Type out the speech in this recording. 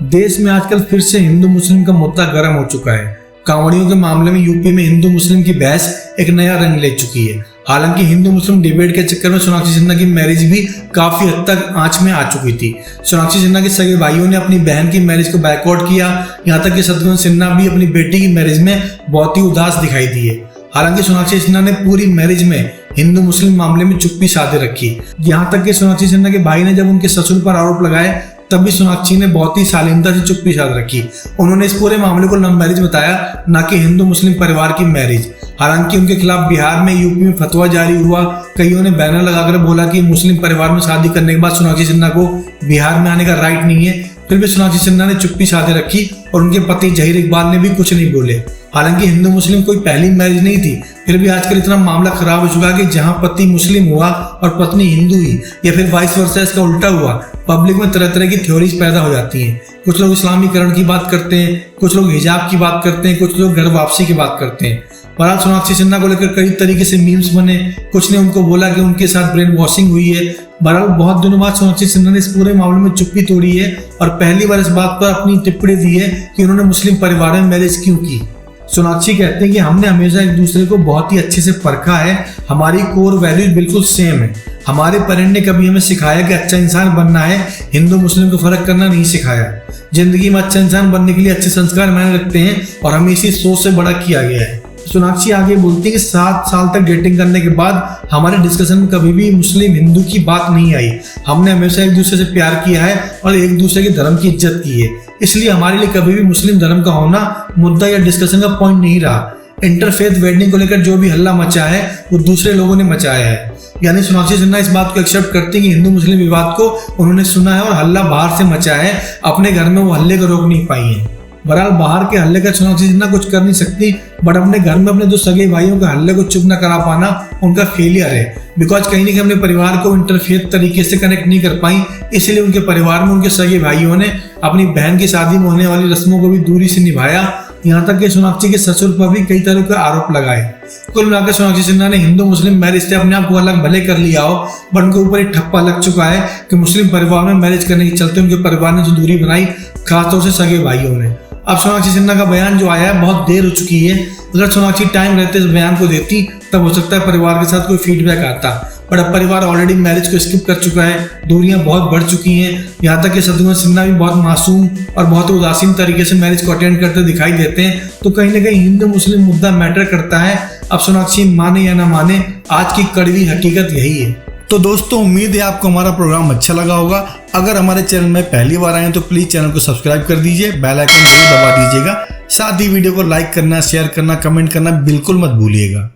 देश में आजकल फिर से हिंदू मुस्लिम का मुद्दा गर्म हो चुका है। कांवड़ियों के मामले में यूपी में हिंदू मुस्लिम की बहस एक नया रंग ले चुकी है। हालांकि हिंदू मुस्लिम डिबेट के चक्कर में सोनाक्षी सिन्हा की मैरिज भी काफी हद तक आंच में आ चुकी थी। सोनाक्षी सिन्हा के सगे भाइयों ने अपनी बहन की मैरिज को बैकआउट किया। यहाँ तक कि शत्रुघ्न सिन्हा भी अपनी बेटी की मैरिज में बहुत ही उदास दिखाई दिए। हालांकि सोनाक्षी सिन्हा ने पूरी मैरिज में हिंदू मुस्लिम मामले में चुप्पी साधे रखी। यहाँ तक कि सोनाक्षी सिन्हा के भाई ने जब उनके ससुर पर आरोप लगाए तब भी सोनाक्षी ने बहुत ही शालीनता से चुप्पी साध रखी। उन्होंने इस पूरे मामले को लव मैरिज बताया, न कि हिंदू मुस्लिम परिवार की मैरिज। हालांकि उनके खिलाफ बिहार में यूपी में फतवा जारी हुआ। कईयों ने बैनर लगाकर बोला कि मुस्लिम परिवार में शादी करने के बाद सोनाक्षी सिन्हा को बिहार में आने का राइट नहीं है। फिर भी सोनाक्षी सिन्हा ने चुप्पी साधे रखी और उनके पति जहीर इकबाल ने भी कुछ नहीं बोले। हालांकि हिंदू मुस्लिम कोई पहली मैरिज नहीं थी, फिर भी आजकल इतना मामला खराब हो चुका है कि जहां पति मुस्लिम हुआ और पत्नी हिंदू ही, या फिर वाइस वर्सा इसका उल्टा हुआ, पब्लिक में तरह तरह की थ्योरीज पैदा हो जाती हैं। कुछ लोग इस्लामीकरण की बात करते हैं, कुछ लोग हिजाब की बात करते हैं, कुछ लोग घर वापसी की बात करते हैं। बहरहाल सोनाक्षी सिन्हा को लेकर कई तरीके से मीम्स बने। कुछ ने उनको बोला कि उनके साथ ब्रेन वॉशिंग हुई है। बहरहाल बहुत दिनों बाद सोनाक्षी सिन्हा ने इस पूरे मामले में चुप्पी तोड़ी है और पहली बार इस बात पर अपनी टिप्पणी दी है कि उन्होंने मुस्लिम परिवार में मैरिज क्यों की। सोनाक्षी कहते हैं कि हमने हमेशा एक दूसरे को बहुत ही अच्छे से परखा है। हमारी कोर वैल्यूज बिल्कुल सेम है। हमारे पेरेंट ने कभी हमें सिखाया कि अच्छा इंसान बनना है, हिंदू मुस्लिम को फर्क करना नहीं सिखाया। जिंदगी में अच्छा इंसान बनने के लिए अच्छे संस्कार मायने रखते हैं और हमें इसी सोच से बड़ा किया गया है। सोनाक्षी आगे बोलती है कि 7 साल तक डेटिंग करने के बाद हमारे डिस्कशन में कभी भी मुस्लिम हिंदू की बात नहीं आई। हमने हमेशा एक दूसरे से प्यार किया है और एक दूसरे के धर्म की इज्जत की है। इसलिए हमारे लिए कभी भी मुस्लिम धर्म का होना मुद्दा या डिस्कशन का पॉइंट नहीं रहा। इंटरफेथ वेडिंग को लेकर जो भी हल्ला मचा है वो दूसरे लोगों ने मचाया है। यानी सोनाक्षी सिन्हा इस बात को एक्सेप्ट करती है कि हिंदू मुस्लिम विवाद को उन्होंने सुना है और हल्ला बाहर से मचा है। अपने घर में वो हल्ले को रोक नहीं पाई है। बहरहाल बाहर के हल्ले का सोनाक्षी सिन्हा कुछ कर नहीं सकती, बट अपने घर में अपने 2 सगे भाइयों के हल्ले को चुप न करा पाना उनका फेलियर है। बिकॉज कहीं ना कहीं अपने परिवार को इंटरफेथ तरीके से कनेक्ट नहीं कर पाई, इसलिए उनके परिवार में उनके सगे भाइयों ने अपनी बहन की शादी में होने वाली रस्मों को भी दूरी से निभाया। यहाँ तक कि सोनाक्षी के ससुर पर भी कई तरह के आरोप लगाए। कुल मिलाकर सोनाक्षी सिन्हा ने हिंदू मुस्लिम मैरिज से अपने आप को अलग भले कर लिया हो, बट उनके ऊपर एक ठप्पा लग चुका है कि मुस्लिम परिवार में मैरिज करने के चलते उनके परिवार ने जो दूरी बनाई, खासतौर से सगे भाइयों ने। अब सोनाक्षी सिन्हा का बयान जो आया है बहुत देर हो चुकी है। अगर सोनाक्षी टाइम रहते इस बयान को देती तब हो सकता है परिवार के साथ कोई फीडबैक आता, बट अब परिवार ऑलरेडी मैरिज को स्किप कर चुका है। दूरियां बहुत बढ़ चुकी हैं। यहाँ तक कि शत्रुघ्न सिन्हा भी बहुत मासूम और बहुत उदासीन तरीके से मैरिज को अटेंड करते दिखाई देते हैं। तो कहीं ना कहीं हिंदू मुस्लिम मुद्दा मैटर करता है। अब सोनाक्षी माने या ना माने, आज की कड़वी हकीकत यही है। तो दोस्तों, उम्मीद है आपको हमारा प्रोग्राम अच्छा लगा होगा। अगर हमारे चैनल में पहली बार आए तो प्लीज चैनल को सब्सक्राइब कर दीजिए, बेल आइकन जरूर दबा दीजिएगा। साथ ही वीडियो को लाइक करना, शेयर करना, कमेंट करना बिल्कुल मत भूलिएगा।